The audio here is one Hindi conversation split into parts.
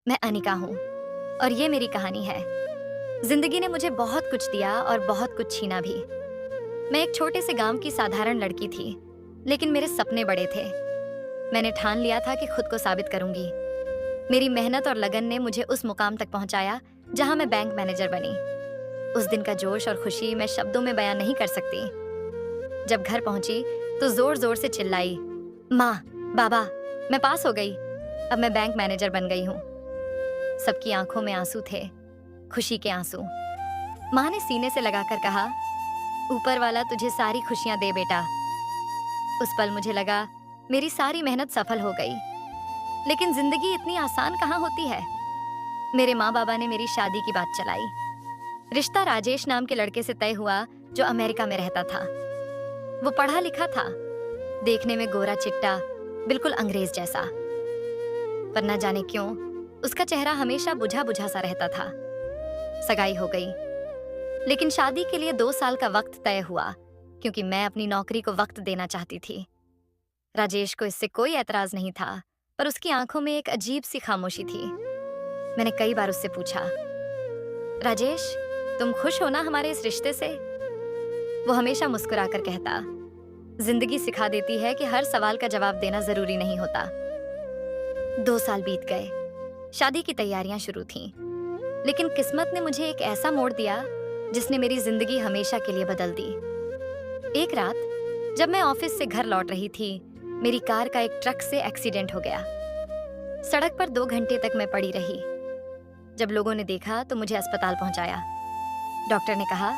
मैं अनिका हूँ और ये मेरी कहानी है। जिंदगी ने मुझे बहुत कुछ दिया और बहुत कुछ छीना भी। मैं एक छोटे से गांव की साधारण लड़की थी, लेकिन मेरे सपने बड़े थे। मैंने ठान लिया था कि खुद को साबित करूंगी। मेरी मेहनत और लगन ने मुझे उस मुकाम तक पहुंचाया जहां मैं बैंक मैनेजर बनी। उस दिन का जोश और खुशी मैं शब्दों में बयां नहीं कर सकती। जब घर पहुंची तो जोर जोर से चिल्लाई, माँ, बाबा, मैं पास हो गई। अब मैं बैंक मैनेजर बन गई हूँ। सबकी आंखों में आंसू थे, खुशी के आंसू। माँ ने सीने से लगाकर कहा, ऊपर वाला तुझे सारी खुशियां दे बेटा। उस पल मुझे लगा मेरी सारी मेहनत सफल हो गई। लेकिन जिंदगी इतनी आसान कहाँ होती है। मेरे माँ बाबा ने मेरी शादी की बात चलाई। रिश्ता राजेश नाम के लड़के से तय हुआ जो अमेरिका में रहता था। वो पढ़ा लिखा था, देखने में गोरा चिट्टा, बिल्कुल अंग्रेज जैसा। पर न जाने क्यों उसका चेहरा हमेशा बुझा बुझा सा रहता था। सगाई हो गई, लेकिन शादी के लिए 2 साल का वक्त तय हुआ, क्योंकि मैं अपनी नौकरी को वक्त देना चाहती थी। राजेश को इससे कोई एतराज नहीं था, पर उसकी आंखों में एक अजीब सी खामोशी थी। मैंने कई बार उससे पूछा, राजेश, तुम खुश हो ना हमारे इस रिश्ते से? वो हमेशा मुस्कुराकर कहता, जिंदगी सिखा देती है कि हर सवाल का जवाब देना जरूरी नहीं होता। 2 साल बीत गए, शादी की तैयारियां शुरू थीं, लेकिन किस्मत ने मुझे एक ऐसा मोड़ दिया जिसने मेरी जिंदगी हमेशा के लिए बदल दी। एक रात जब मैं ऑफिस से घर लौट रही थी, मेरी कार का एक ट्रक से एक्सीडेंट हो गया। सड़क पर 2 घंटे तक मैं पड़ी रही। जब लोगों ने देखा तो मुझे अस्पताल पहुंचाया। डॉक्टर ने कहा,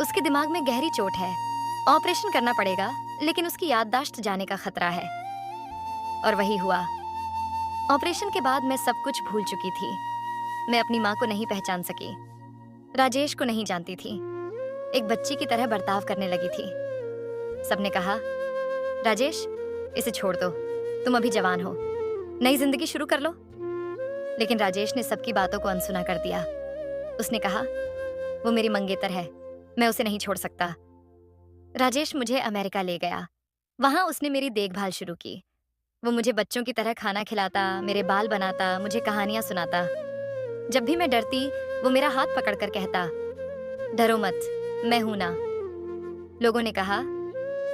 उसके दिमाग में गहरी चोट है, ऑपरेशन करना पड़ेगा, लेकिन उसकी याददाश्त जाने का खतरा है। और वही हुआ। ऑपरेशन के बाद मैं सब कुछ भूल चुकी थी। मैं अपनी माँ को नहीं पहचान सकी, राजेश को नहीं जानती थी, एक बच्ची की तरह बर्ताव करने लगी थी। सबने कहा, राजेश, इसे छोड़ दो, तुम अभी जवान हो, नई जिंदगी शुरू कर लो। लेकिन राजेश ने सबकी बातों को अनसुना कर दिया। उसने कहा, वो मेरी मंगेतर है, मैं उसे नहीं छोड़ सकता। राजेश मुझे अमेरिका ले गया। वहां उसने मेरी देखभाल शुरू की। वो मुझे बच्चों की तरह खाना खिलाता, मेरे बाल बनाता, मुझे कहानियां सुनाता। जब भी मैं डरती, वो मेरा हाथ पकड़कर कहता, डरो मत, मैं हूं ना। लोगों ने कहा,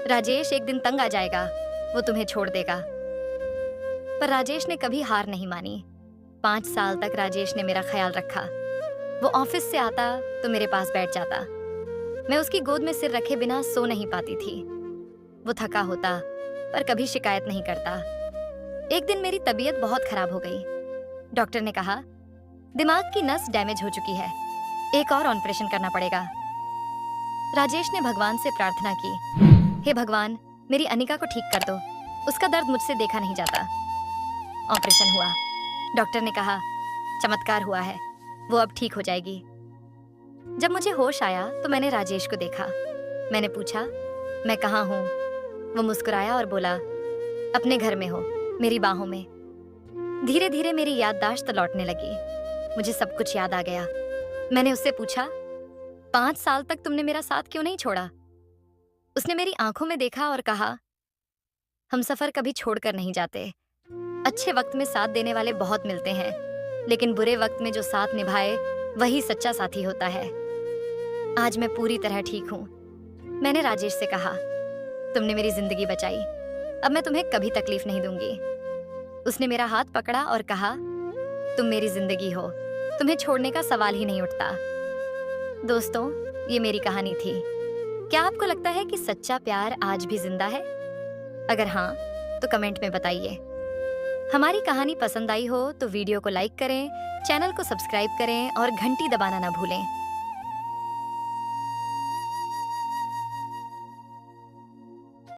राजेश एक दिन तंग आ जाएगा, वो तुम्हें छोड़ देगा। पर राजेश ने कभी हार नहीं मानी। 5 साल तक राजेश ने मेरा ख्याल रखा। वो ऑफिस से आता तो मेरे पास बैठ जाता। मैं उसकी गोद में सिर रखे बिना सो नहीं पाती थी। वो थका होता पर कभी शिकायत नहीं करता। एक दिन मेरी तबीयत बहुत खराब हो गई। डॉक्टर ने कहा, दिमाग की नस डैमेज हो चुकी है, एक और ऑपरेशन करना पड़ेगा। राजेश ने भगवान से प्रार्थना की, हे भगवान, मेरी अनिका को ठीक कर दो, उसका दर्द मुझसे देखा नहीं जाता। ऑपरेशन हुआ। डॉक्टर ने कहा, चमत्कार हुआ है, वो अब ठीक हो जाएगी। जब मुझे होश आया तो मैंने राजेश को देखा। मैंने पूछा, मैं कहाँ हूँ? वो मुस्कुराया और बोला, अपने घर में हो, मेरी बाहों में। धीरे धीरे मेरी याददाश्त लौटने लगी। मुझे सब कुछ याद आ गया। मैंने उससे पूछा, 5 साल तक तुमने मेरा साथ क्यों नहीं छोड़ा? उसने मेरी आंखों में देखा और कहा, हम सफर कभी छोड़कर नहीं जाते। अच्छे वक्त में साथ देने वाले बहुत मिलते हैं, लेकिन बुरे वक्त में जो साथ निभाए वही सच्चा साथी होता है। आज मैं पूरी तरह ठीक हूँ। मैंने राजेश से कहा, तुमने मेरी जिंदगी बचाई, अब मैं तुम्हें कभी तकलीफ नहीं दूंगी। उसने मेरा हाथ पकड़ा और कहा, तुम मेरी जिंदगी हो, तुम्हें छोड़ने का सवाल ही नहीं उठता। दोस्तों, ये मेरी कहानी थी। क्या आपको लगता है कि सच्चा प्यार आज भी जिंदा है? अगर हाँ, तो कमेंट में बताइए। हमारी कहानी पसंद आई हो तो वीडियो को लाइक करें, चैनल को सब्सक्राइब करें और घंटी दबाना ना भूलें।